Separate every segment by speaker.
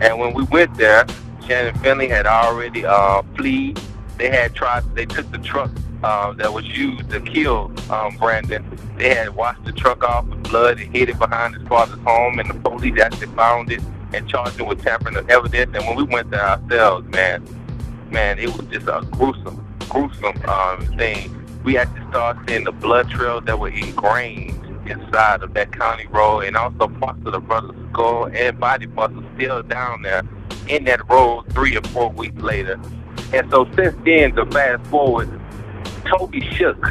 Speaker 1: And when we went there, Shannon Finley had already fled. They took the truck that was used to kill Brandon. They had washed the truck off with blood and hid it behind his father's home, and the police actually found it and charged him with tampering of evidence. And when we went there ourselves, man, it was just a gruesome thing. We actually started seeing the blood trails that were ingrained inside of that county road, and also parts of the brother's skull and body parts are still down there in that road 3 or 4 weeks later. And so since then, to fast forward, Toby Shook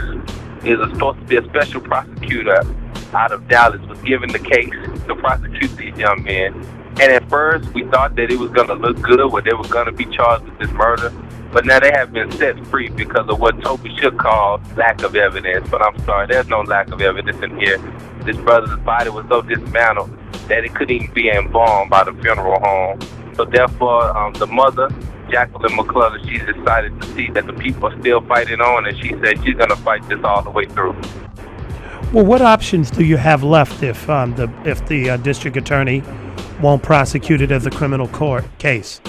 Speaker 1: is supposed to be a special prosecutor out of Dallas, was given the case to prosecute these young men. And at first, we thought that it was going to look good, where they were going to be charged with this murder. But now they have been set free because of what Toby Shook called lack of evidence. But I'm sorry, there's no lack of evidence in here. This brother's body was so dismantled that it couldn't even be embalmed by the funeral home. So therefore, the mother, Jacqueline McClellan, she decided to see that the people are still fighting on, and she said she's going to fight this all the way through.
Speaker 2: Well, what options do you have left if the district attorney won't prosecute it as a criminal court case?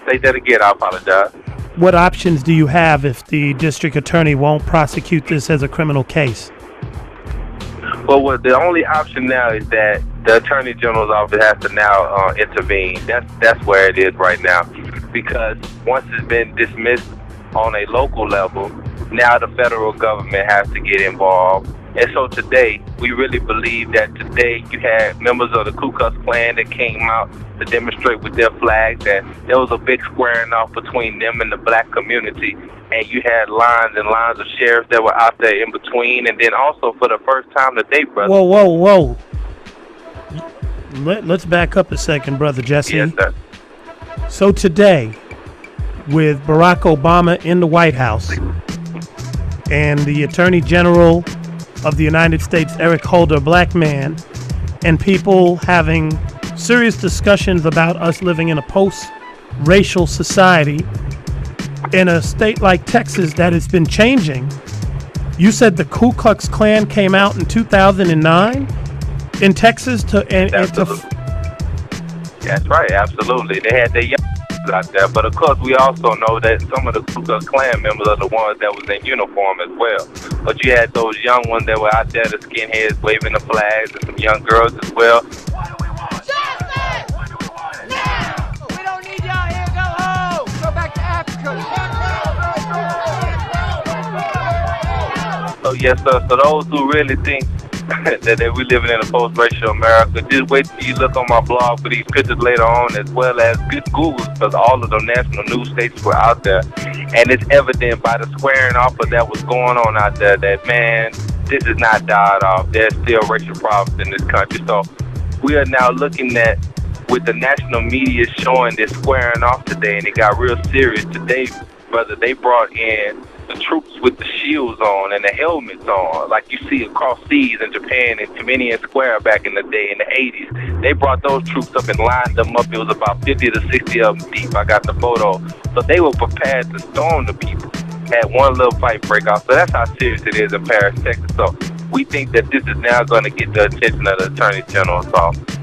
Speaker 1: Say that again, I apologize.
Speaker 2: What options do you have if the district attorney won't prosecute this as a criminal case?
Speaker 1: Well, the only option now is that the Attorney General's office has to now intervene. That's where it is right now. Because once it's been dismissed on a local level, now the federal government has to get involved. And so today, we really believe that today you had members of the Ku Klux Klan that came out to demonstrate with their flags, that there was a big squaring off between them and the black community. And you had lines and lines of sheriffs that were out there in between. And then also for the first time today, brother.
Speaker 2: Whoa. Let's back up a second, Brother Jesse.
Speaker 1: Yes, sir.
Speaker 2: So today, with Barack Obama in the White House and the Attorney General of the United States, Eric Holder, a black man, and people having serious discussions about us living in a post-racial society in a state like Texas that has been changing. You said the Ku Klux Klan came out in 2009 in Texas
Speaker 1: That's right, absolutely. They had their young out there, but of course we also know that some of the Ku Klux Klan members are the ones that was in uniform as well. But you had those young ones that were out there, the skinheads waving the flags, and some young girls as well.
Speaker 3: What do we want? Justice! What do we want? Now! We don't need y'all here. Go home. Go back to Africa.
Speaker 1: So yes, sir. So those who really think that we're living in a post-racial America, just wait till you look on my blog for these pictures later on, as well as Google, because all of the national news stations were out there. And it's evident by the squaring off of that was going on out there that, man, this is not died off. There's still racial problems in this country. So we are now looking at, with the national media showing this squaring off today, and it got real serious today, brother. They brought in the troops with the shields on and the helmets on, like you see across seas in Japan and Tiananmen Square back in the day in the 80s. They brought those troops up and lined them up. It was about 50 to 60 of them deep. I got the photo. So they were prepared to storm the people. Had one little fight break off. So that's how serious it is in Paris, Texas. So we think that this is now going to get the attention of the Attorney General's office.